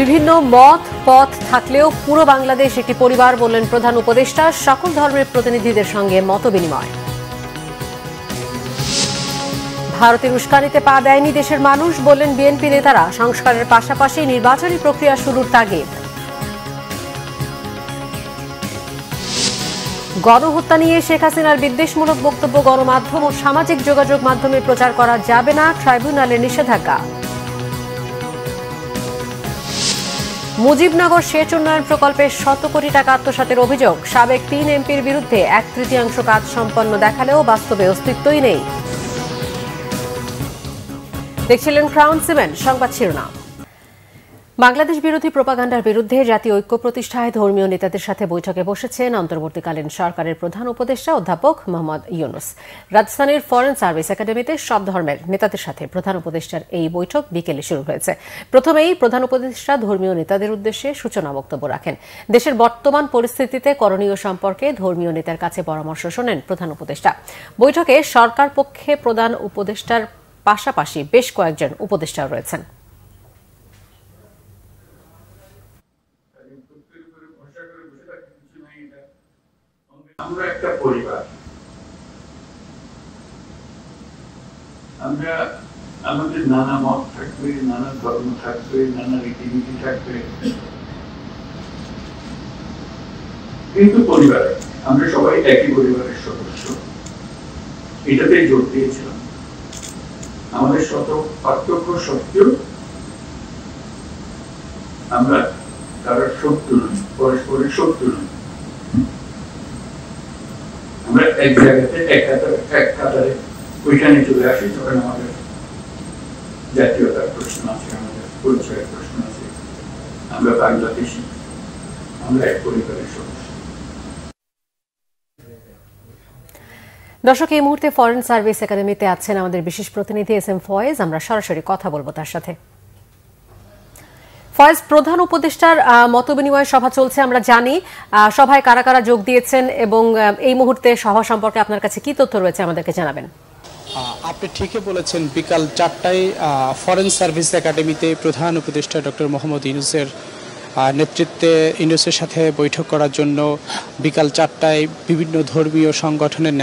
বিভিন্ন মত পথ থাকলেও পুরো বাংলাদেশ একটি পরিবার বললেন প্রধান উপদেষ্টা। সকল ধর্মের প্রতিনিধিদের সঙ্গে মতবিনিময়। ভারতের উস্কানিতে পা দেয়নি দেশের মানুষ বললেন বিএনপি নেতারা। সংস্কারের পাশাপাশি নির্বাচনী প্রক্রিয়া শুরুর তাগিদ। গণহত্যা নিয়ে শেখ হাসিনার বিদ্বেষমূলক বক্তব্য গণমাধ্যম ও সামাজিক যোগাযোগ মাধ্যমে প্রচার করা যাবে না, ট্রাইব্যুনালের নিষেধাজ্ঞা। মুজিবনগর সেচ উন্নয়ন প্রকল্পে 100 কোটি টাকা আত্মসাতের অভিযোগ। সাবেক 3 এমপির বিরুদ্ধে 1/3 কাজ সম্পন্ন দেখালেও বাস্তবে অস্তিত্বই নেই। দেখছিলেন ক্রাউন সিমেন্ট সংবাদ শিরোনাম। বাংলাদেশ বিরোধী প্রোপাগান্ডার বিরুদ্ধে জাতীয় ঐক্য প্রতিষ্ঠায় ধর্মীয় নেতাদের সাথে বৈঠকে বসেছেন অন্তর্বর্তীকালীন সরকারের প্রধান উপদেষ্টা অধ্যাপক মোহাম্মদ ইউনূস। রাজধানীর ফরেন সার্ভিস একাডেমিতে সব ধর্মের নেতাদের সাথে প্রধান উপদেষ্টার এই বৈঠক বিকেলে শুরু হয়েছে। প্রথমেই প্রধান উপদেষ্টা ধর্মীয় নেতাদের উদ্দেশ্যে সূচনা বক্তব্য রাখেন। দেশের বর্তমান পরিস্থিতিতে করণীয় সম্পর্কে ধর্মীয় নেতার কাছে পরামর্শ শোনেন প্রধান উপদেষ্টা। বৈঠকে সরকার পক্ষে প্রধান উপদেষ্টার পাশাপাশি বেশ কয়েকজন উপদেষ্টা রয়েছেন। আমরা একটা পরিবার, আমরা আমাদের নানা মত থাকবে, নানা ধর্ম থাকবে, নানা রীতিনীতি থাকবে, কিন্তু পরিবারে আমরা সবাই একই পরিবারের সদস্য। এটাতেই জোর দিয়েছিলাম। আমাদের শত পার্থক্য সত্ত্বেও আমরা কারোর শত্রু নই, পরস্পরের শত্রু নই। আমরা এক জায়গাতে এক কাতারে ওইখানে চলে আসি যখন আমাদের জাতীয়তার প্রশ্ন আছে, আমাদের পরিচয়ের প্রশ্ন আছে। আমরা বাংলাদেশি, আমরা এক পরিবারের সদস্য। দর্শক, এই মুহূর্তে ফরেন সার্ভিস একাডেমিতে আছেন আমাদের বিশেষ প্রতিনিধি এস এম ফয়েজ। আমরা সরাসরি কথা বলবো তার সাথে। ফয়েজ, প্রধান উপদেষ্টার মতবিনিময় সভা চলছে, আমরা জানি। সভায় কারা কারা যোগ দিয়েছেন এবং এই মুহূর্তে সভা সম্পর্কে আপনার কাছে কি তথ্য রয়েছে আমাদেরকে জানাবেন। আপনি ঠিকই বলেছেন, বিকাল 4টায় ফরেন সার্ভিস একাডেমিতে প্রধান উপদেষ্টা ডক্টর মোহাম্মদ ইউনূসের নেতৃত্বে ইউনূসের সাথে বৈঠক করার জন্য বিকাল 4টায় বিভিন্ন ধর্মীয় সংগঠনের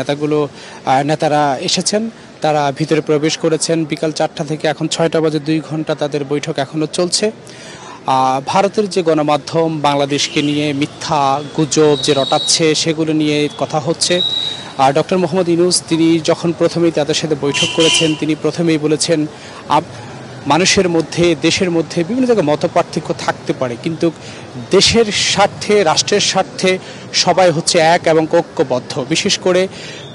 নেতারা এসেছেন। তারা ভিতরে প্রবেশ করেছেন। বিকাল 4টা থেকে এখন 6টা বাজে 2 ঘন্টা তাদের বৈঠক এখনও চলছে। ভারতের যে গণমাধ্যম বাংলাদেশকে নিয়ে মিথ্যা গুজব যে রটাচ্ছে, সেগুলো নিয়ে কথা হচ্ছে। ডক্টর মোহাম্মদ ইউনূস তিনি যখন প্রথমেই তাদের সাথে বৈঠক করেছেন, তিনি প্রথমেই বলেছেন মানুষের মধ্যে, দেশের মধ্যে বিভিন্ন জায়গায় মতপার্থক্য থাকতে পারে, কিন্তু দেশের স্বার্থে, রাষ্ট্রের স্বার্থে সবাই হচ্ছে এক এবং ঐক্যবদ্ধ। বিশেষ করে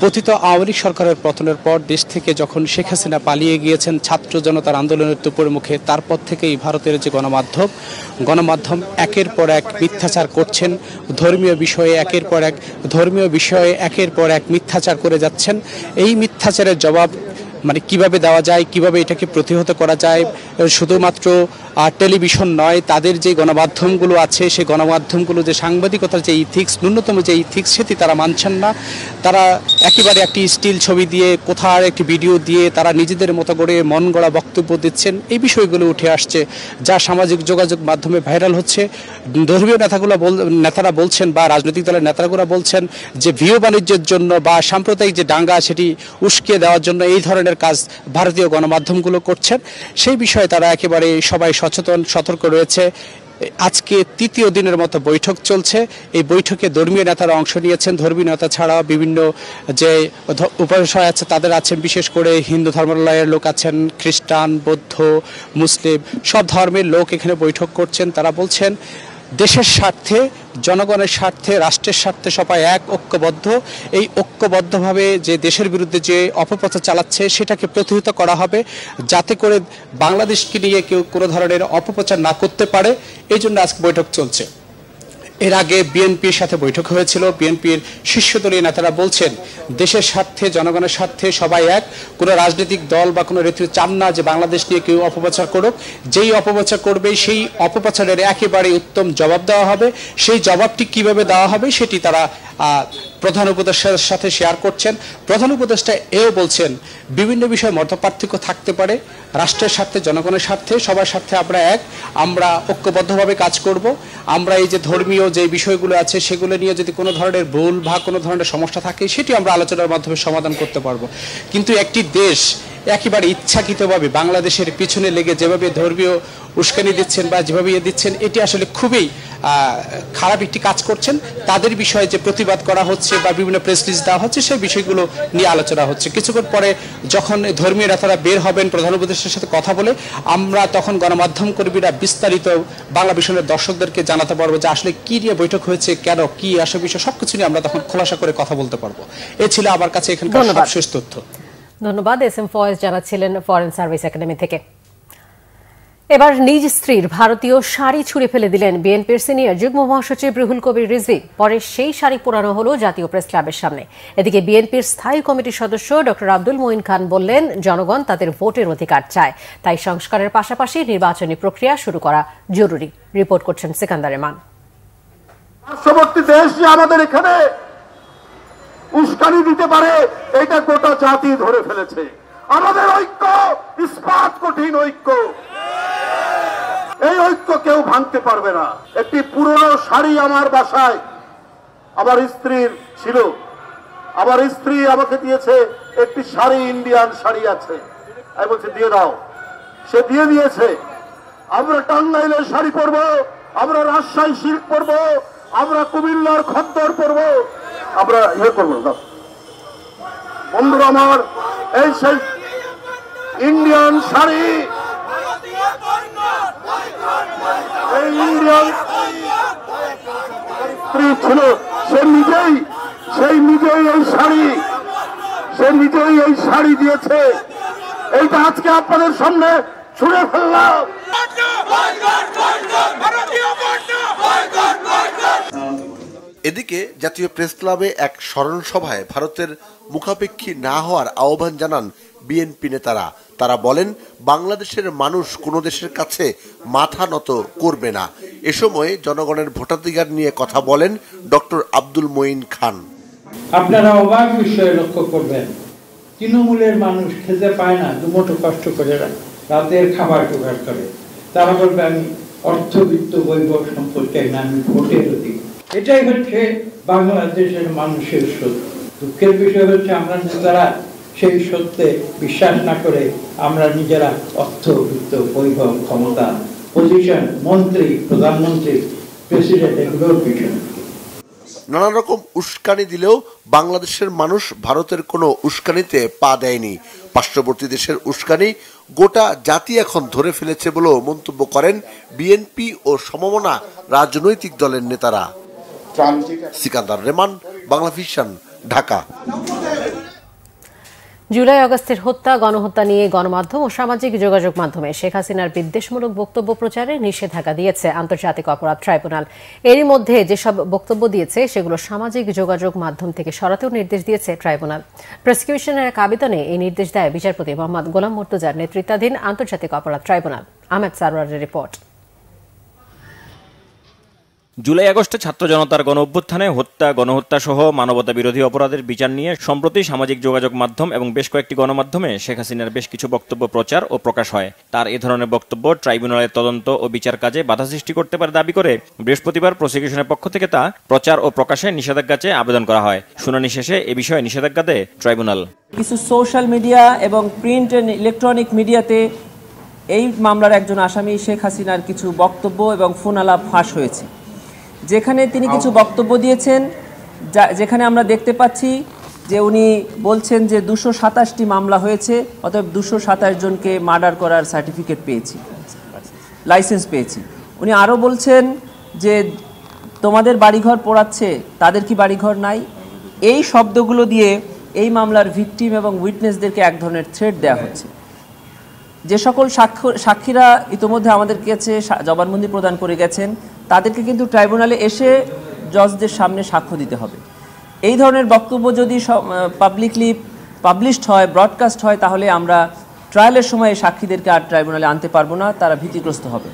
পতিত আওয়ামী লীগ সরকারের পতনের পর দেশ থেকে যখন শেখ হাসিনা পালিয়ে গিয়েছেন ছাত্র জনতার আন্দোলনের তুপুর মুখে, তারপর থেকেই ভারতের যে গণমাধ্যম একের পর এক মিথ্যাচার করছেন। ধর্মীয় বিষয়ে একের পর এক মিথ্যাচার করে যাচ্ছেন। এই মিথ্যাচারের জবাব কিভাবে দেওয়া যায়, কিভাবে এটাকে প্রতিহত করা যায়, শুধুমাত্র টেলিভিশন নয়, তাদের যে গণমাধ্যমগুলো আছে সেই গণমাধ্যমগুলো যে সাংবাদিকতার যে ইথিক্স, ন্যূনতম যে ইথিক্স, সেটি তারা মানছেন না। তারা একেবারে একটি স্টিল ছবি দিয়ে, কোথাও একটি ভিডিও দিয়ে তারা নিজেদের মতো করে মন গড়া বক্তব্য দিচ্ছেন। এই বিষয়গুলো উঠে আসছে, যা সামাজিক যোগাযোগ মাধ্যমে ভাইরাল হচ্ছে। ধর্মীয় নেতারা বলছেন বা রাজনৈতিক দলের নেতাগুলো বলছেন যে ভিও বাণিজ্যের জন্য বা সাম্প্রদায়িক যে দাঙ্গা সেটি উস্কিয়ে দেওয়ার জন্য এই ধরনের কাজ ভারতীয় গণমাধ্যমগুলো করছেন। সেই বিষয়ে তারা একেবারে সবাই সচেতন, সতর্ক রয়েছে। আজকে 3য় দিনের মতো বৈঠক চলছে। এই বৈঠকে ধর্মীয় নেতারা অংশ নিয়েছেন। ধর্মীয় নেতা ছাড়াও বিভিন্ন যে উপাসক আছে তাদের আছেন, বিশেষ করে হিন্দু ধর্মালয়ের লোক আছেন, খ্রিস্টান, বৌদ্ধ, মুসলিম সব ধর্মের লোক এখানে বৈঠক করছেন। তারা বলছেন দেশের স্বার্থে, জনগণের স্বার্থে, রাষ্ট্রের স্বার্থে সবাই এক, ঐক্যবদ্ধ। এই ঐক্যবদ্ধভাবে যে দেশের বিরুদ্ধে যে অপপ্রচার চালাচ্ছে সেটাকে প্রতিহত করা হবে, যাতে করে বাংলাদেশকে নিয়ে কেউ কোনো ধরনের অপপ্রচার না করতে পারে। এই জন্য আজকে বৈঠক চলছে। এর আগে বিএনপির সাথে বৈঠক হয়েছিল। বিএনপির শীর্ষদলীয় নেতারা বলছেন দেশের স্বার্থে, জনগণের স্বার্থে সবাই এক। কোনো রাজনৈতিক দল বা কোনো নেতৃত্ব চান না যে বাংলাদেশ নিয়ে কেউ অপপ্রচার করুক। যেই অপপ্রচার করবে সেই অপপ্রচারের একেবারে উত্তম জবাব দেওয়া হবে। সেই জবাবটি কিভাবে দেওয়া হবে সেটি তারা প্রধান উপদেষ্টার সাথে শেয়ার করছেন। প্রধান উপদেষ্টা এও বলছেন বিভিন্ন বিষয়ে মতপার্থক্য থাকতে পারে, রাষ্ট্রের স্বার্থে, জনগণের স্বার্থে, সবার স্বার্থে আমরা ঐক্যবদ্ধভাবে কাজ করব। আমরা এই যে ধর্মীয় যে বিষয়গুলো আছে সেগুলো নিয়ে যদি কোনো ধরনের ভুল বা কোনো ধরনের সমস্যা থাকে সেটি আমরা আলোচনার মাধ্যমে সমাধান করতে পারবো। কিন্তু একটি দেশ একেবারে ইচ্ছাকৃতভাবে বাংলাদেশের পিছনে লেগে যেভাবে ধর্মীয় উস্কানি দিচ্ছেন বা যেভাবে দিচ্ছেন, এটি আসলে খুবই খারাপ একটি কাজ করছেন। তাদের বিষয়ে যে প্রতিবাদ করা হচ্ছে বা বিভিন্ন প্রেস রিলিজ দেওয়া হচ্ছে সেই বিষয়গুলো নিয়ে আলোচনা হচ্ছে। কিছুক্ষণ পরে যখন ধর্মীয় নেতারা বের হবেন প্রধান উপদেষ্টার সাথে কথা বলে, আমরা তখন গণমাধ্যম কর্মীরা বিস্তারিত বাংলা ভিশনের দর্শকদেরকে জানাতে পারবো যে আসলে কি নিয়ে বৈঠক হয়েছে, কেন, কি আসল বিষয়, সবকিছু নিয়ে আমরা তখন খোলাসা করে কথা বলতে পারবো। এ ছিল আমার কাছে এখানকার সবশেষ তথ্য। ধন্যবাদ। এস এম ফয়েজ জানাচ্ছিলেন ফরেন সার্ভিস একাডেমি থেকে। এবার নিজ স্ত্রীর ভারতীয় শাড়ি ছুঁড়ে ফেলে দিলেন বিএনপির সিনিয়র যুগ্ম মহাসচিব রুহুল কবির রিজভী। পরে সেই শাড়ি পোড়ানো হলো জাতীয় প্রেস ক্লাবের সামনে। এদিকে বিএনপির স্থায়ী কমিটির সদস্য ডক্টর আব্দুল মঈন খান বললেন, জনগণ তাদের ভোটের অধিকার চায়, তাই সংস্কারের পাশাপাশি নির্বাচনী প্রক্রিয়া শুরু করা জরুরি। রিপোর্ট করছেন সিকান্দার রেমান। পার্শ্ববর্তী দেশ যে আমাদের এখানে উস্কানি দিতে পারে, এটা গোটা জাতি ধরে ফেলেছে। আমাদের ঐক্য ইস্পাত কঠিন ঐক্য, এই ঐক্য কেউ ভাঙতে পারবে না। একটি পুরনো শাড়ি আমার বাসায় আমার স্ত্রীর ছিল, আমার স্ত্রী আমাকে দিয়েছে একটি শাড়ি, ইন্ডিয়ান শাড়ি আছে, আমি বলছি দিয়ে দাও, সে দিয়ে দিয়েছে। আমরা টাঙ্গাইলের শাড়ি পরবো, আমরা রাজশাহী সিল্ক পরবো, আমরা কুমিল্লার খদ্দর পরবো, আমরা ইয়ে করবো। বন্ধুরা আমার, এই সেই ইন্ডিয়ান শাড়ি, এই ইন্ডিয়ান স্ত্রী ছিল, সে নিজেই এই শাড়ি দিয়েছে। এইটা আজকে আপনাদের সামনে ছুঁড়ে ফেললাম। এদিকে জাতীয় প্রেস ক্লাবে এক স্মরণ সভায় ভারতের মুখাপেক্ষী না হওয়ার আহ্বান জানান বিএনপি নেতারা। তারা বলেন, বাংলাদেশের মানুষ কোনো দেশের কাছে মাথা নত করবে না। এ সময় জনগণের ভোটাধিকার নিয়ে কথা বলেন ডক্টর আব্দুল মঈন খান। আপনারা অবাক বিষয়ে লক্ষ্য করবেন, তৃণমূলের মানুষ খেতে পায় না, দুমুঠো কষ্ট করে রাতের খাবার জোগাড় করে। তারা বলবে আমি অর্থবিত্ত বৈভব সম্পর্কে না, আমি ভোটের অধিকার। এটাই হচ্ছে বাংলাদেশের মানুষের সত্য। দুঃখের বিষয় হচ্ছে আমরা নেতারা সেই সত্যে বিশ্বাস না করে আমরা নিজেরা অর্থবিত্ত বৈভব, ক্ষমতা, পজিশন, মন্ত্রী, প্রধানমন্ত্রী, প্রেসিডেন্ট, এগুলোর পিছনে নানা রকম উস্কানি দিলেও বাংলাদেশের মানুষ ভারতের কোনো উস্কানিতে পা দেয়নি। পার্শ্ববর্তী দেশের উস্কানি গোটা জাতি এখন ধরে ফেলেছে বলেও মন্তব্য করেন বিএনপি ও সমমনা রাজনৈতিক দলের নেতারা। সিকান্দার রেমান, বাংলা ভিশন, ঢাকা। জুলাই আগস্টের হত্যা, গণহত্যা নিয়ে গণমাধ্যম ও সামাজিক যোগাযোগ মাধ্যমে শেখ হাসিনার বিদ্বেষমূলক বক্তব্য প্রচারে নিষেধাজ্ঞা দিয়েছে আন্তর্জাতিক অপরাধ ট্রাইব্যুনাল। এরই মধ্যে যেসব বক্তব্য দিয়েছে সেগুলো সামাজিক যোগাযোগ মাধ্যম থেকে সরাতেও নির্দেশ দিয়েছে ট্রাইব্যুনাল। প্রসিকিউশনের এক আবেদনে এই নির্দেশ দেয় বিচারপতি মোহাম্মদ গোলাম মুর্তজার নেতৃত্বাধীন আন্তর্জাতিক অপরাধ ট্রাইব্যুনাল। আহমেদ সারওয়ারের রিপোর্ট। জুলাই আগস্টে ছাত্র জনতার গণ অভ্যুত্থানে হত্যা, গণহত্যা সহ মানবতা বিরোধী অপরাধের বিচার নিয়ে সম্প্রতি সামাজিক যোগাযোগ মাধ্যম এবং বেশ কয়েকটি গণমাধ্যমে শেখ হাসিনার বেশ কিছু বক্তব্য প্রচার ও প্রকাশ হয়। তার এ ধরনের বক্তব্য ট্রাইব্যুনালের তদন্ত ও বিচার কাজে বাধা সৃষ্টি করতে পারে দাবি করে বৃহস্পতিবার প্রসিকিউশনের পক্ষ থেকে তা প্রচার ও প্রকাশে নিষেধাজ্ঞা চেয়ে আবেদন করা হয়। শুনানি শেষে এ বিষয়ে নিষেধাজ্ঞা দেয় ট্রাইব্যুনাল। কিছু সোশ্যাল মিডিয়া এবং প্রিন্ট এন্ড ইলেকট্রনিক মিডিয়াতে এই মামলার একজন আসামি শেখ হাসিনার কিছু বক্তব্য এবং ফোন আলাপ ফাঁস হয়েছে, যেখানে তিনি কিছু বক্তব্য দিয়েছেন, যেখানে আমরা দেখতে পাচ্ছি যে উনি বলছেন যে 227টি মামলা হয়েছে, অতএব 227 জনকে মার্ডার করার সার্টিফিকেট পেয়েছি, লাইসেন্স পেয়েছি। উনি আরও বলছেন যে তোমাদের বাড়িঘর পোড়াচ্ছে, তাদের কি বাড়িঘর নাই? এই শব্দগুলো দিয়ে এই মামলার ভিকটিম এবং উইটনেসদেরকে এক ধরনের থ্রেট দেওয়া হচ্ছে। যে সকল সাক্ষীরা ইতোমধ্যে আমাদের কাছে জবানবন্দি প্রদান করে গেছেন, তাদেরকে কিন্তু ট্রাইব্যুনালে এসে জজদের সামনে সাক্ষ্য দিতে হবে। এই ধরনের বক্তব্য যদি পাবলিকলি পাবলিশড হয়, ব্রডকাস্ট হয়, তাহলে আমরা ট্রায়ালের সময় সাক্ষীদেরকে আর ট্রাইব্যুনালে আনতে পারবো না, তারা ভীতিগ্রস্ত হবে।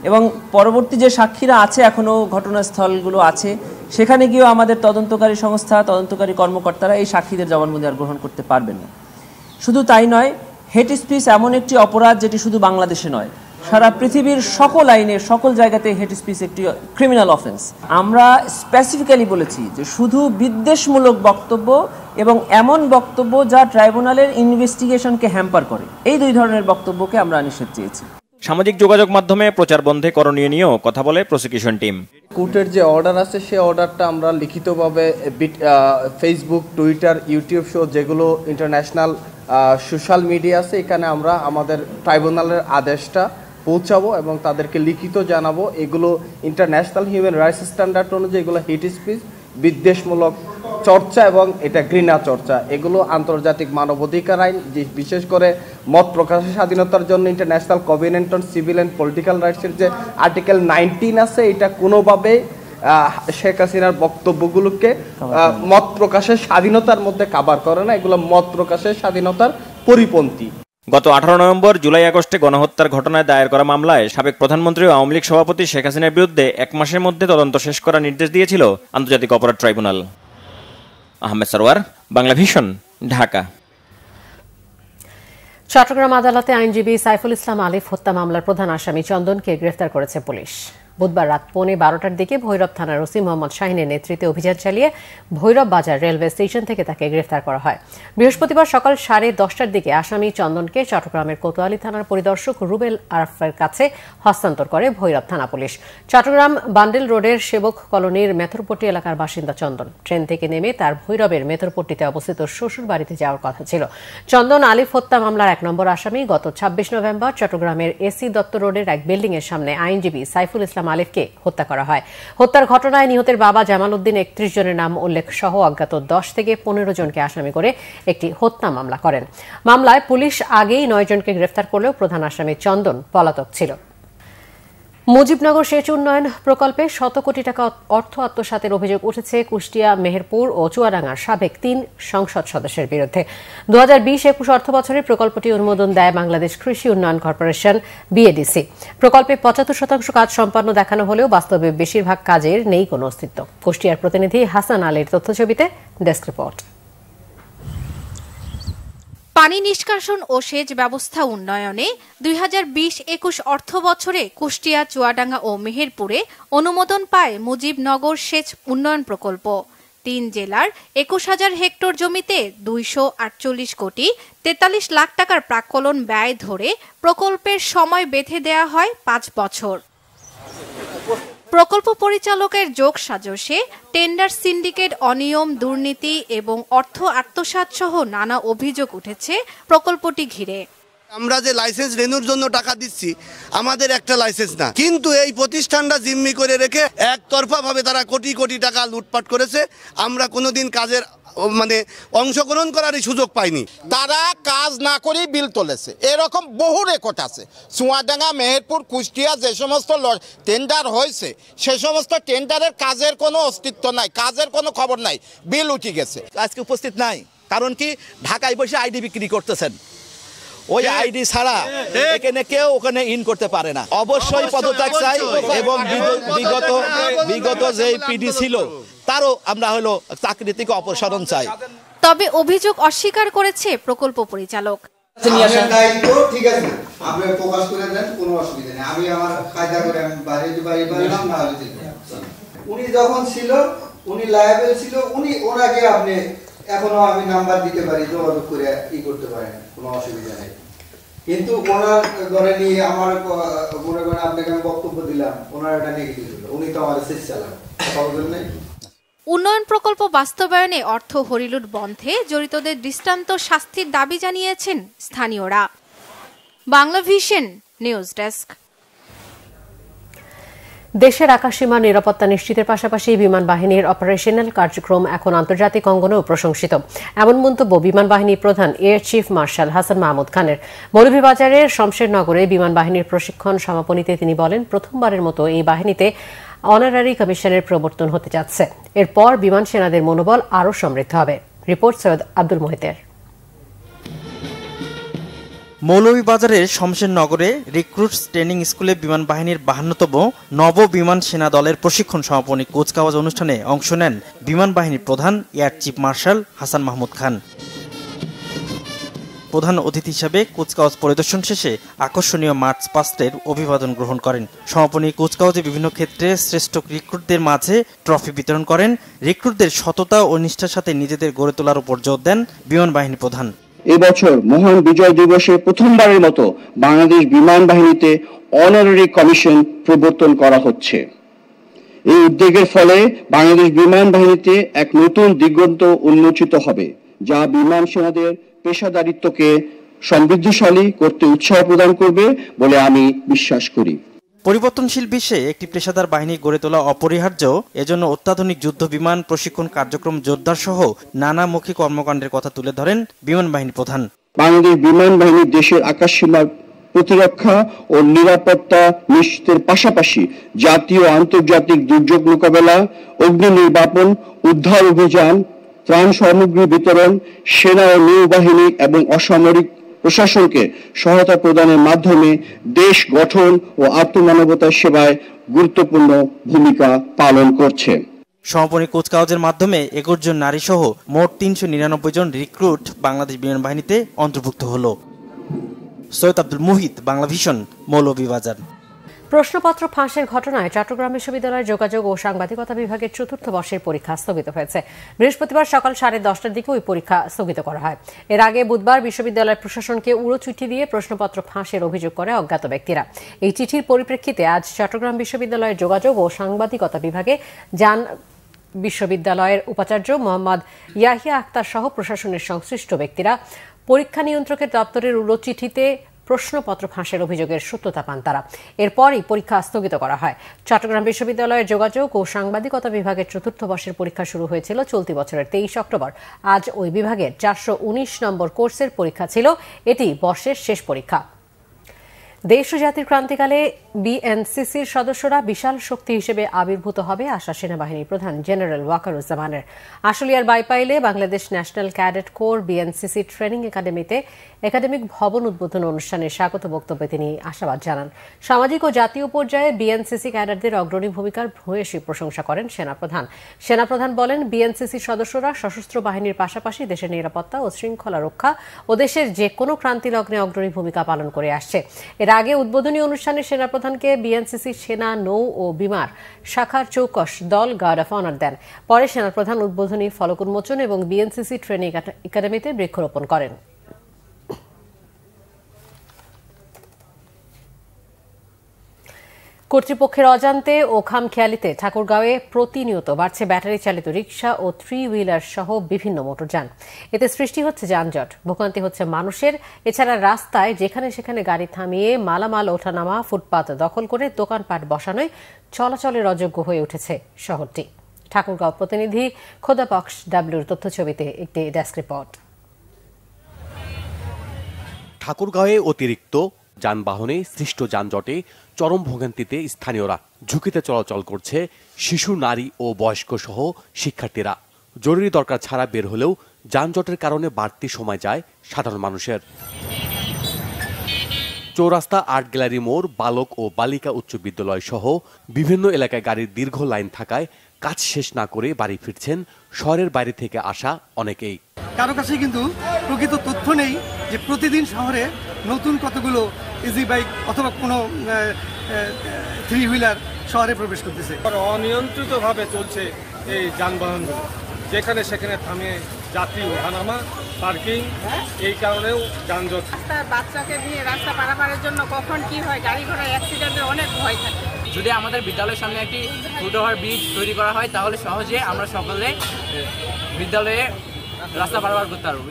এবং পরবর্তী যে সাক্ষীরা আছে এখনও ঘটনাস্থলগুলো আছে সেখানে গিয়েও আমাদের তদন্তকারী সংস্থা তদন্তকারী কর্মকর্তারা এই সাক্ষীদের জবানবন্দি আর গ্রহণ করতে পারবেন না। শুধু তাই নয়, হেট স্পিচ এমন একটি অপরাধ যেটি শুধু বাংলাদেশে নয়, সারা পৃথিবীর সকল আইনে সকল জায়গাতে হেট স্পিচ একটি ক্রিমিনাল অফেন্স। আমরা স্পেসিফিক্যালি বলেছি যে শুধু বিদ্বেষমূলক বক্তব্য এবং এমন বক্তব্য যা ট্রাইব্যুনালের ইনভেস্টিগেশনকে হ্যাম্পার করে, এই দুই ধরনের বক্তব্যকে আমরা নিষেধ চেয়েছি। সামাজিক যোগাযোগ মাধ্যমে প্রচার বন্ধে করণীয় নিয়েও কথা বলে প্রসিকিউশন টিম। কোর্টের যে অর্ডার আছে সেই অর্ডারটা আমরা লিখিতভাবে ফেসবুক, টুইটার, ইউটিউব শো যেগুলো ইন্টারন্যাশনাল সোশ্যাল মিডিয়া আছে এখানে আমরা আমাদের ট্রাইব্যুনালের আদেশটা পৌঁছাবো এবং তাদেরকে লিখিত জানাবো এগুলো ইন্টারন্যাশনাল হিউম্যান রাইটস স্ট্যান্ডার্ড অনুযায়ী এগুলো হেট স্পিচ, বিদ্বেষমূলক চর্চা এবং এটা ঘৃণা চর্চা, এগুলো আন্তর্জাতিক মানবাধিকার আইন, যে বিশেষ করে মত প্রকাশের স্বাধীনতার জন্য international covenant on civil and political রাইটসের যে আর্টিকেল 19 আছে, এটা কোনোভাবে শেখ হাসিনার বক্তব্যগুলোকে মত প্রকাশের স্বাধীনতার মধ্যে কাভার করে না, এগুলো মত প্রকাশের স্বাধীনতার পরিপন্থী। গত 18 নভেম্বর, জুলাই আগস্টে গণহত্যার ঘটনায় দায়ের করা মামলায় সাবেক প্রধানমন্ত্রী ও আওয়ামী লীগ সভাপতি শেখ হাসিনার বিরুদ্ধে 1 মাসের মধ্যে তদন্ত শেষ করার নির্দেশ দিয়েছিল আন্তর্জাতিক অপরাধ ট্রাইব্যুনাল। আহমেদ সরওয়ার, বাংলা ভিশন, ঢাকা। চট্টগ্রাম আদালতে আইনজীবী সাইফুল ইসলাম আলিফ হত্যা মামলার প্রধান আসামি চন্দনকে গ্রেফতার করেছে পুলিশ। বুধবার রাত 11:15টার দিকে ভৈরব থানার ওসি মোহাম্মদ শাহিনের নেতৃত্বে অভিযান চালিয়ে ভৈরব বাজার রেলওয়ে স্টেশন থেকে তাকে গ্রেফতার করা হয়। বৃহস্পতিবার সকাল 10:30টার দিকে আসামি চন্দনকে চট্টগ্রামের কোতোয়ালি থানার পরিদর্শক রুবেল আরাফের কাছে হস্তান্তর করে ভৈরব থানা পুলিশ। চট্টগ্রাম বান্ডেল রোডের সেবক কলোনির মেথরপট্টি এলাকার বাসিন্দা চন্দন ট্রেন থেকে নেমে তার ভৈরবের মেথরপট্টিতে অবস্থিত শ্বশুর বাড়িতে যাওয়ার কথা ছিল। চন্দন আলিফ হত্যা মামলার 1 নম্বর আসামি গত 26 নভেম্বর চট্টগ্রামের এসি দত্ত রোডের এক বিল্ডিং এর সামনে আইনজীবী সাইফুল ইসলাম আলিফকে হত্যা করা হয়। হত্যার ঘটনায় নিহতের বাবা জামাল উদ্দিন 31 জনের নাম উল্লেখ সহ অজ্ঞাত 10 থেকে 15 জনকে আসামি করে একটি হত্যা মামলা করেন। মামলায় পুলিশ আগেই 9 জনকে গ্রেফতার করলেও প্রধান আসামি চন্দন পলাতক ছিল। মুজিবনগর সেচ উন্নয়ন প্রকল্পে 100 কোটি টাকা অর্থ আত্মসাতের অভিযোগ উঠেছে কুষ্টিয়া, মেহেরপুর ও চুয়াডাঙ্গার সাবেক 3 সংসদ সদস্যের বিরুদ্ধে। 2020-21 অর্থ বছরে প্রকল্পটি অনুমোদন দেয় বাংলাদেশ কৃষি উন্নয়ন কর্পোরেশন বিএডিসি। প্রকল্পে 75% কাজ সম্পন্ন দেখানো হলেও বাস্তবে বেশিরভাগ কাজের নেই কোনো অস্তিত্ব। কুষ্টিয়ার প্রতিনিধি হাসান আলীর তথ্যছবিতে ডেস্ক রিপোর্ট। পানি নিষ্কাশন ও সেচ ব্যবস্থা উন্নয়নে 2020-21 অর্থ বছরে কুষ্টিয়া, চুয়াডাঙ্গা ও মেহেরপুরে অনুমোদন পায় মুজিবনগর সেচ উন্নয়ন প্রকল্প। 3 জেলার 21,000 হেক্টর জমিতে 248 কোটি 43 লাখ টাকার প্রাক্কলন ব্যয় ধরে প্রকল্পের সময় বেঁধে দেয়া হয় 5 বছর। প্রকল্প পরিচালকের যোগ সাজশে টেন্ডার সিন্ডিকেট, অনিয়ম, দুর্নীতি এবং অর্থ আত্মসাৎ সহ নানা অভিযোগ উঠেছে প্রকল্পটি ঘিরে। আমরা যে লাইসেন্স রেনুর জন্য টাকা দিচ্ছি, আমাদের একটা লাইসেন্স না, কিন্তু এই প্রতিষ্ঠানটা জিম্মি করে রেখে একতরফা ভাবে তারা কোটি কোটি টাকা লুটপাট করেছে। আমরা কোনোদিন কাজের অংশগ্রহণ করারই সুযোগ পাইনি। তারা কাজ না করেই বিল তুলেছে, এরকম বহু রেকর্ড আছে। চুয়াডাঙ্গা, মেহেরপুর, কুষ্টিয়া যে সমস্ত টেন্ডার হয়েছে সে সমস্ত টেন্ডারের কাজের কোনো অস্তিত্ব নাই, কাজের কোনো খবর নাই, বিল উঠে গেছে। আজকে উপস্থিত নাই কারণ কি, ঢাকায় বসে আইডি বিক্রি করতেছেন। ওই আইডি ছাড়া এখানে কেউ ওখানে ইন করতে পারে না। অবশ্যই পদত্যাগ চাই এবং বিগত যে পিডি ছিল তারও আমরা হলো চাকরি থেকে অপসারণ চাই। তবে অভিযোগ অস্বীকার করেছে প্রকল্প পরিচালক। উনি যখন ছিল, উনি লায়াবেল ছিল, উনি ওনাকে আপনি এখনো আমি নাম্বার দিতে পারি, যোগাযোগ করে ই করতে পারেন, কোনো অসুবিধা নেই। কিন্তু ওনার ঘরে নিয়ে আমার মনে করেন আপনাকে আমি বক্তব্য দিলাম, ওনার এটা নেগেটিভ হলো, উনি তো আমার শেষ চালান। উন্নয়ন প্রকল্প বাস্তবায়নে অর্থ হরিলুট বন্ধে জড়িতদের দৃষ্টান্ত শাস্তির দাবি জানিয়েছেন স্থানীয়রা। Bangla vision news desk. দেশের আকাশসীমার নিরাপত্তা নিশ্চিতের পাশাপাশি বিমান বাহিনীর অপারেশনাল কার্যক্রম এখন আন্তর্জাতিক অঙ্গনেও প্রশংসিত, এমন মন্তব্য বিমান বাহিনী প্রধান air chief marshal Hasan Mahmud খানের। মৌলভীবাজারের শমশেরনগরে বিমান বাহিনীর প্রশিক্ষণ সমাপনীতে তিনি বলেন, প্রথমবারের মতো এই বাহিনীতে অনারারি কমিশনের প্রবর্তন হতে যাচ্ছে। এরপর বিমান সেনাদের মনোবল আরও সমৃদ্ধ হবে। রিপোর্ট সৈয়দ আব্দুল মোহিতের। মৌলভীবাজারের শমশেরনগরে রিক্রুটস ট্রেনিং স্কুলে বিমান বাহিনীর 52তম নব বিমান সেনা দলের প্রশিক্ষণ সমাপনী কুচকাওয়াজ অনুষ্ঠানে অংশ নেন বিমান বাহিনীর প্রধান air chief marshal Hasan Mahmud Khan. প্রধান অতিথি হিসেবে কুচকাওয়াজ পরিদর্শন শেষে আকর্ষণীয় মার্চ পাস্টের অভিবাদন গ্রহণ করেন। সমাপনী কুচকাওয়াজে বিভিন্ন ক্ষেত্রে শ্রেষ্ঠ রিক্রুটদের মাঝে ট্রফি বিতরণ করেন। রিক্রুটদের সততা ও নিষ্ঠার সাথে নিজেদের গড়ে তোলার উপর জোর দেন বিমান বাহিনী প্রধান। এবছর মহান বিজয় দিবসে প্রথমবারের মতো বাংলাদেশ বিমান বাহিনীতে অনারারি কমিশন প্রবর্তন করা হচ্ছে। এই উদ্যোগের ফলে বাংলাদেশ বিমান বাহিনীতে এক নতুন দিগন্ত উন্মোচিত হবে, যা বিমান সেনাদের পেশাদারিত্বকে সমৃদ্ধশালী করতে উৎসাহ প্রদান করবে বলে আমি বিশ্বাস করি। পরিবর্তনশীল বিশ্বে একটি পেশাদার বাহিনী গড়ে তোলা অপরিহার্য। এজন্য অত্যাধুনিক যুদ্ধ বিমান প্রশিক্ষণ কার্যক্রম জোরদার সহ নানামুখী কর্মকাণ্ডের কথা তুলে ধরেন বিমান বাহিনী প্রধান। বাংলাদেশ বিমান বাহিনী দেশের আকাশসীমার প্রতিরক্ষা ও নিরাপত্তা নিশ্চিতের পাশাপাশি জাতীয় ও আন্তর্জাতিক দুর্যোগ মোকাবেলা, অগ্নি নির্বাপন, উদ্ধার অভিযান, ত্রাণ সামগ্রী বিতরণ, সেনা ও নৌবাহিনী এবং অসামরিক প্রশাসনকে সহায়তা প্রদানের মাধ্যমে দেশ গঠন ও আত্মমানবতার সেবায় গুরুত্বপূর্ণ ভূমিকা পালন করছে। সমাপনী কুচকাওয়াজের মাধ্যমে 21 জন নারী সহ মোট 399 জন রিক্রুট বাংলাদেশ বিমান বাহিনীতে অন্তর্ভুক্ত হলো। সৈয়দ আব্দুল মুহিত, বাংলা ভিশন, মৌলভীবাজার। প্রশ্নপত্র ফাঁসের ঘটনায় চট্টগ্রাম বিশ্ববিদ্যালয়ের যোগাযোগ ও সাংবাদিকতা বিভাগের ৪র্থ বর্ষের পরীক্ষা স্থগিত হয়েছে। বৃহস্পতিবার সকাল 10:30টার দিকে ওই পরীক্ষা স্থগিত করা হয়। এর আগে বুধবার বিশ্ববিদ্যালয় প্রশাসনকে উড়ো চিঠি দিয়ে প্রশ্নপত্র ফাঁসের অভিযোগ করে অজ্ঞাত ব্যক্তিরা। এই চিঠির পরিপ্রেক্ষিতে আজ চট্টগ্রাম বিশ্ববিদ্যালয়ের যোগাযোগ ও সাংবাদিকতা বিভাগে যান বিশ্ববিদ্যালয়ের উপাচার্য মোহাম্মদ ইয়াহিয়া আক্তার সহ প্রশাসনের সংশ্লিষ্ট ব্যক্তিরা। পরীক্ষা নিয়ন্ত্রকের দপ্তরের উড়ো চিঠিতে প্রশ্নপত্র ফাঁসের অভিযোগের সত্যতা পান তারা। এরপরই পরীক্ষা স্থগিত করা হয়। চট্টগ্রাম বিশ্ববিদ্যালয়ের যোগাযোগ ও সাংবাদিকতা বিভাগের ৪র্থ বর্ষের পরীক্ষা শুরু হয়েছিল চলতি বছরের 23 অক্টোবর। আজ ওই বিভাগের 419 নম্বর কোর্সের পরীক্ষা ছিল। এটি বর্ষের শেষ পরীক্ষা। দেশ ও জাতির ক্রান্তিকালে বিএনসিসির সদস্যরা বিশাল শক্তি হিসেবে আবির্ভূত হবে আশা সেনাবাহিনীর প্রধান জেনারেল ওয়াকারুজ্জামানের। আশুলিয়ার বাইপাইলে Bangladesh national cadet corps BNCC training একাডেমিতে একাডেমিক ভবন উদ্বোধন অনুষ্ঠানে স্বাগত বক্তব্যে তিনি আশাবাদ জানান। সামাজিক ও জাতীয় পর্যায়ে বিএনসিসি ক্যাডারদের অগ্রণী ভূমিকার ভূয়সী প্রশংসা করেন সেনাপ্রধান। সেনাপ্রধান বলেন, বিএনসিসির সদস্যরা সশস্ত্র বাহিনীর পাশাপাশি দেশের নিরাপত্তা ও শৃঙ্খলা রক্ষা ও দেশের যে কোনো ক্রান্তি লগ্নে অগ্রণী ভূমিকা পালন করে আসছে। এর আগে উদ্বোধনী অনুষ্ঠানে সেনাপ্রধানকে বিএনসিসি সেনা, নৌ ও বিমার শাখার চৌকস দল গার্ড অফ অনার দেন। পরে সেনাপ্রধান উদ্বোধনী ফলক উন্মোচন এবং বিএনসিসি ট্রেনিং একাডেমিতে বৃক্ষরোপণ করেন। কর্তৃপক্ষের অজান্তে ও খামখেয়ালিতে ঠাকুরগাঁওয়ে প্রতিনিয়ত বাড়ছে ব্যাটারি চালিত রিকশা ও 3 হুইলার সহ বিভিন্ন মোটরযান। এতে সৃষ্টি হচ্ছে যানজট, ভোগান্তি হচ্ছে মানুষের। এছাড়া রাস্তায় যেখানে সেখানে গাড়ি থামিয়ে মালামাল ওঠানামা, ফুটপাত দখল করে দোকানপাট বসানোয় চলাচলের অযোগ্য হয়ে উঠেছে শহরটি। ঠাকুরগাঁও প্রতিনিধি খোদাবক্স ডাব্লিউর তথ্যছবিতে একটি ডেস্ক রিপোর্ট। ঠাকুরগাঁওয়ে অতিরিক্ত যানবাহনে সৃষ্ট যানজটে চরম ভোগান্তিতে স্থানীয়রা। ঝুঁকিতে চলাচল করছে শিশু, নারী ও বয়স্ক সহ শিক্ষার্থীরা। জরুরি দরকার ছাড়া বের হলেও যানজটের কারণে বাড়তি সময় যায় সাধারণ মানুষের। চৌরাস্তা, আর্ট গ্যালারি মোড়, বালক ও বালিকা উচ্চ বিদ্যালয় সহ বিভিন্ন এলাকায় গাড়ির দীর্ঘ লাইন থাকায় কাজ শেষ না করে বাড়ি ফিরছেন শহরের বাইরে থেকে আসা অনেকেই। কারো কাছে কিন্তু প্রকৃত তথ্য নেই যে প্রতিদিন শহরে নতুন কতগুলো ইজি বাইক অথবা কোনো 3 হুইলার শহরে প্রবেশ করতেছে। অনিয়ন্ত্রিতভাবে চলছে এই যানবাহনগুলো, যেখানে সেখানে থামিয়ে যাত্রী ওঠানামা, পার্কিং, এই কারণেও যানজট। বাচ্চাকে নিয়ে রাস্তা পারাপারের জন্য কখন কি হয়, গাড়ি ঘোড়া অ্যাক্সিডেন্টের অনেক ভয় থাকে। যদি আমাদের বিদ্যালয়ের সামনে একটি ফুটওভার ব্রিজ তৈরি করা হয় তাহলে সহজে আমরা সকলে বিদ্যালয়ে রাস্তা পারাপার করতে পারবো।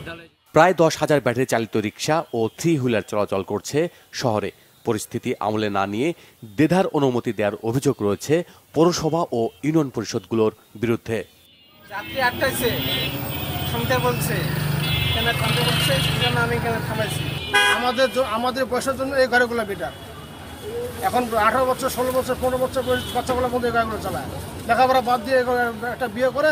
প্রায় 10,000 ব্যাটারি চালিত রিকশা ও 3 হুইলার চলাচল করছে শহরে। পরিস্থিতি আমলে না নিয়ে দেদার অনুমতি দেওয়ার অভিযোগ রয়েছে পৌরসভা ও ইউনিয়ন পরিষদগুলোর বিরুদ্ধে। যাত্রী আটকাইছে, শুনতে বলছে, কেন থামতে বলছে, সেজন্য আমি কেন থামাইছি। আমাদের বয়সের জন্য এই গাড়িগুলো বেটার। এখন 18 বছর, 16 বছর, 15 বছর বাচ্চাগুলোর মধ্যে এই গাড়িগুলো চালায়। লেখাপড়া বাদ দিয়ে একটা বিয়ে করে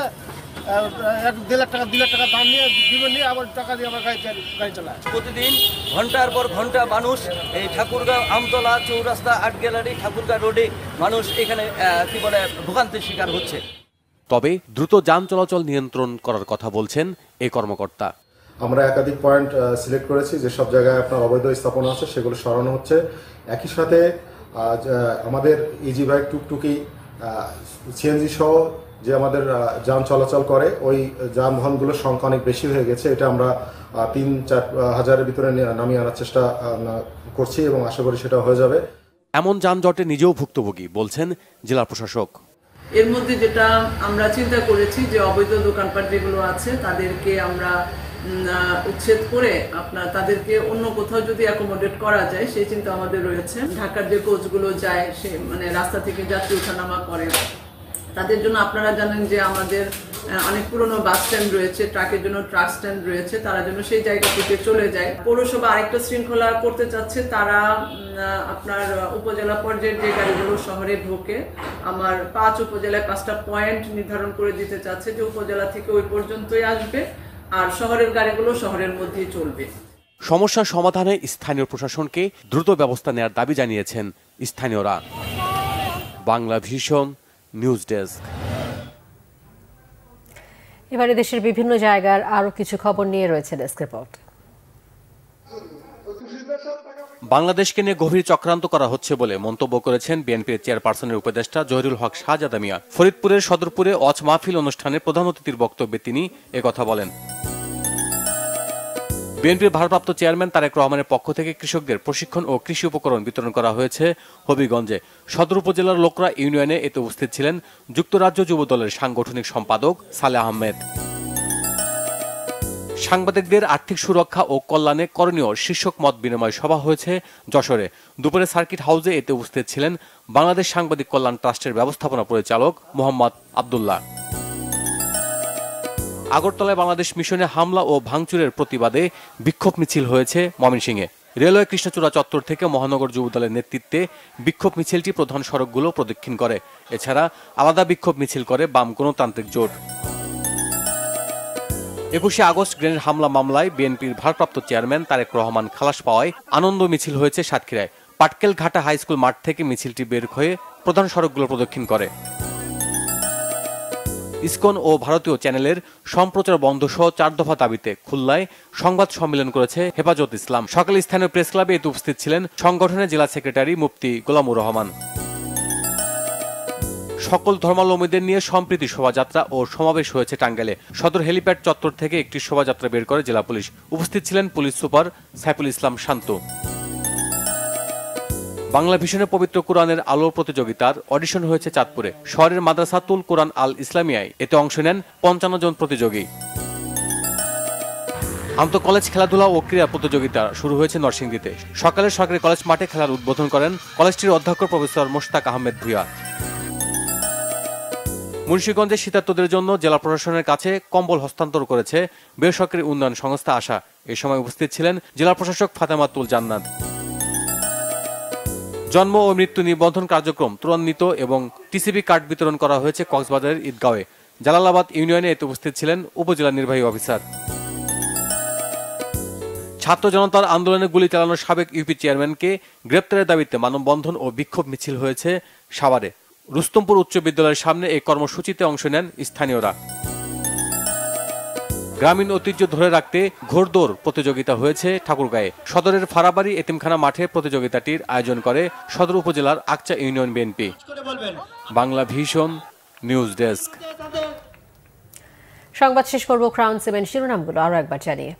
1-2 লাখ টাকা 2 লাখ টাকা দাম নিয়ে দিবেন নিয়ে আবার টাকা দিয়ে আবার গাড়ি চালায়। প্রতিদিন ঘন্টার পর ঘন্টা মানুষ এই ঠাকুরগাঁও আমতলা চৌরাস্তা আর্ট গ্যালারি ঠাকুরগাঁও রোডে মানুষ এখানে কি বলে ভোগান্তির শিকার হচ্ছে। তবে দ্রুত যান চলাচল নিয়ন্ত্রণ করার কথা বলছেন এই কর্মকর্তা। আমরা একাধিক পয়েন্ট সিলেক্ট করেছি যে সব জায়গায় আপনার অবৈধ স্থাপনা আছে সেগুলো সরানো হচ্ছে। একই সাথে আমাদের ইজি বাইক টুকটুকি সিএনজি সহ যে আমাদের যান চলাচল করে ওই যানবাহনগুলোর সংখ্যা অনেক বেশি হয়ে গেছে। এটা আমরা 3-4 হাজারের ভিতরে নামিয়ে আনার চেষ্টা করছি এবং আশা করি সেটা হয়ে যাবে। এমন যানজটে নিজেও ভুক্তভোগী বলছেন জেলা প্রশাসক। এর মধ্যে যেটা আমরা চিন্তা করেছি যে অবৈধ দোকানপাট যেগুলো আছে তাদেরকে আমরা উচ্ছেদ করে তাদেরকে অন্য কোথাও যদি অ্যাকোমোডেট করা যায় সেই চিন্তা আমাদের রয়েছে। ঢাকার যে কোচগুলো যায় সে মানে রাস্তা থেকে যাত্রী ওঠানামা করে তাদের জন্য আপনারা জানেন যে আমাদের অনেক পুরনো বাস স্ট্যান্ড রয়েছে, ট্রাকের জন্য ট্রাক স্ট্যান্ড রয়েছে, তারা যেন সেই জায়গা থেকে চলে যায়। পৌরসভা আরেকটা শৃঙ্খলা করতে চাচ্ছে, তারা আপনার উপজেলা পর্যায়ের যে গাড়িগুলো শহরে ঢোকে আমার 5 উপজেলায় 5টা পয়েন্ট নির্ধারণ করে দিতে চাচ্ছে যে উপজেলা থেকে ওই পর্যন্তই আসবে আর শহরের গাড়িগুলো শহরের মধ্যেই চলবে। সমস্যা সমাধানে স্থানীয় প্রশাসনকে দ্রুত ব্যবস্থা নেওয়ার দাবি জানিয়েছেন স্থানীয়রা। Bangla vision news desk. এবারে দেশের বিভিন্ন জায়গার আরো কিছু খবর নিয়ে রয়েছে ডেস্ক রিপোর্ট। বাংলাদেশকে নিয়ে গভীর চক্রান্ত করা হচ্ছে বলে মন্তব্য করেছেন বিএনপির চেয়ারপারসনের উপদেষ্টা জহিরুল হক শাহজাদা মিয়া। ফরিদপুরের সদরপুরে ওয়াজ মাহফিল অনুষ্ঠানে প্রধান অতিথির বক্তব্যে তিনি একথা বলেন। বিএনপির ভারপ্রাপ্ত চেয়ারম্যান তারেক রহমানের পক্ষ থেকে কৃষকদের প্রশিক্ষণ ও কৃষি উপকরণ বিতরণ করা হয়েছে হবিগঞ্জে। সদর উপজেলার লোকরা ইউনিয়নে এতে উপস্থিত ছিলেন যুক্তরাজ্য যুব দলের সাংগঠনিক সম্পাদক সালেহ আহমেদ। সাংবাদিকদের আর্থিক সুরক্ষা ও কল্যাণে করণীয় শীর্ষক মত বিনিময় সভা হয়েছে যশোরে। দুপুরে সার্কিট হাউসে এতে উপস্থিত ছিলেন বাংলাদেশ সাংবাদিক কল্যাণ ট্রাস্টের ব্যবস্থাপনা পরিচালক মোহাম্মদ আব্দুল্লাহ। আগরতলায় বাংলাদেশ মিশনে হামলা ও ভাঙচুরের প্রতিবাদে বিক্ষোভ মিছিল হয়েছে ময়মনসিংহে। রেলওয়ে কৃষ্ণচূড়া চত্বর থেকে মহানগর যুবদলের নেতৃত্বে বিক্ষোভ মিছিলটি প্রধান সড়কগুলো প্রদক্ষিণ করে। এছাড়া আলাদা বিক্ষোভ মিছিল করে বাম গণতান্ত্রিক জোট। 21শে আগস্ট গ্রেনেড হামলা মামলায় বিএনপির ভারপ্রাপ্ত চেয়ারম্যান তারেক রহমান খালাস পাওয়ায় আনন্দ মিছিল হয়েছে সাতক্ষীরায়। পাটকেল ঘাটা হাই স্কুল মাঠ থেকে মিছিলটি বের হয়ে প্রধান সড়কগুলো প্রদক্ষিণ করে। ইসকন ও ভারতীয় চ্যানেলের সম্প্রচার বন্ধ সহ 4 দফা দাবিতে খুলনায় সংবাদ সম্মেলন করেছে হেফাজত ইসলাম। সকালে স্থানীয় প্রেস ক্লাবে এতে উপস্থিত ছিলেন সংগঠনের জেলা সেক্রেটারি মুফতি গোলামুর রহমান। সকল ধর্মাবলম্বীদের নিয়ে সম্প্রীতি শোভাযাত্রা ও সমাবেশ হয়েছে টাঙ্গাইলে। সদর হেলিপ্যাড চত্বর থেকে একটি শোভাযাত্রা বের করে জেলা পুলিশ। উপস্থিত ছিলেন পুলিশ সুপার সাইফুল ইসলাম শান্ত। বাংলা ভিশনে পবিত্র কোরআনের আলো প্রতিযোগিতার অডিশন হয়েছে চাঁদপুরে। শহরের মাদ্রাসাতুল কোরআন আল ইসলামিয়ায় এতে অংশ নেন 55 জন প্রতিযোগী। আন্তঃ কলেজ খেলাধুলা ও ক্রীড়া প্রতিযোগিতা শুরু হয়েছে নরসিংদীতে। সকালে সরকারি কলেজ মাঠে খেলার উদ্বোধন করেন কলেজটির অধ্যক্ষ প্রফেসর মোশতাক আহমেদ ভূঁইয়া। মুন্সিগঞ্জে শীতার্তদের জন্য জেলা প্রশাসনের কাছে কম্বল হস্তান্তর করেছে বেসরকারি উন্নয়ন সংস্থা আশা। এই সময় উপস্থিত ছিলেন জেলা প্রশাসক ফাতেমাতুল জান্নাত। জন্ম ও মৃত্যু নিবন্ধন কার্যক্রম ত্বরান্বিত এবং টিসিবি কার্ড বিতরণ করা হয়েছে কক্সবাজারের ঈদগাঁওয়ে। জালালাবাদ ইউনিয়নে এতে উপস্থিত ছিলেন উপজেলা নির্বাহী অফিসার। ছাত্র জনতার আন্দোলনে গুলি চালানোর সাবেক ইউপি চেয়ারম্যানকে গ্রেপ্তারের দাবিতে মানববন্ধন ও বিক্ষোভ মিছিল হয়েছে সাভারে। রুস্তমপুর উচ্চ বিদ্যালয়ের সামনে এই কর্মসূচিতে অংশ নেন স্থানীয়রা। গ্রামীণ ঐতিহ্য ধরে রাখতে ঘোড়দৌড় প্রতিযোগিতা হয়েছে ঠাকুরগাঁয়ে। সদরের ফারাবাড়ি এতিমখানা মাঠে প্রতিযোগিতাটির আয়োজন করে সদর উপজেলার Akcha union BNP. Bangla vision news desk. সংবাদ শেষ করব ক্রাউন 7 শিরোনামগুলো আরো একবার জানিয়ে।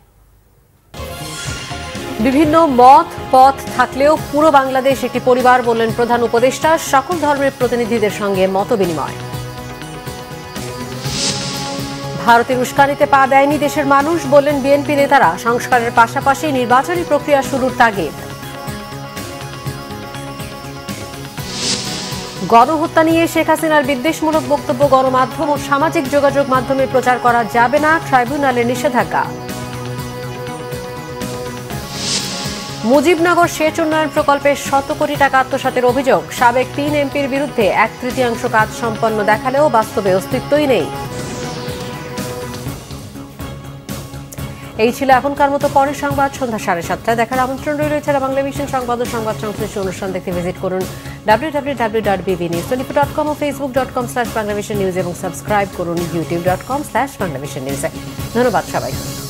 বিভিন্ন মত পথ থাকলেও পুরো বাংলাদেশ একটি পরিবার বললেন প্রধান উপদেষ্টা। সকল ধর্মের প্রতিনিধিদের সঙ্গে মতবিনিময়। ভারতের উস্কানিতে পা দেয়নি দেশের মানুষ বললেন বিএনপি নেতারা। সংস্কারের পাশাপাশি নির্বাচনী প্রক্রিয়া শুরুর তাগিদ। গণহত্যা নিয়ে শেখ হাসিনার বিদ্বেষমূলক বক্তব্য গণমাধ্যম ও সামাজিক যোগাযোগ মাধ্যমে প্রচার করা যাবে না, ট্রাইব্যুনালের নিষেধাজ্ঞা। মুজিবনগর সেচ উন্নয়ন প্রকল্পে 100 কোটি টাকা আত্মসাতের অভিযোগ। সাবেক 3 এমপির বিরুদ্ধে 1/3 কাজ সম্পন্ন দেখালেও বাস্তবে অস্তিত্বই নেই। এই ছিল এখনকার মতো। পরের সংবাদ সন্ধ্যা 7:30 দেখার আমন্ত্রণ রইল। এছাড়া বাংলা ভিশন সংবাদ ও সংবাদ সংশ্লিষ্ট অনুষ্ঠান দেখতে ভিজিট করুন www.bbnews24.com ও facebook.com/banglavisionnews এবং সাবস্ক্রাইব করুন youtube.com/banglavisionnews। ধন্যবাদ সবাইকে।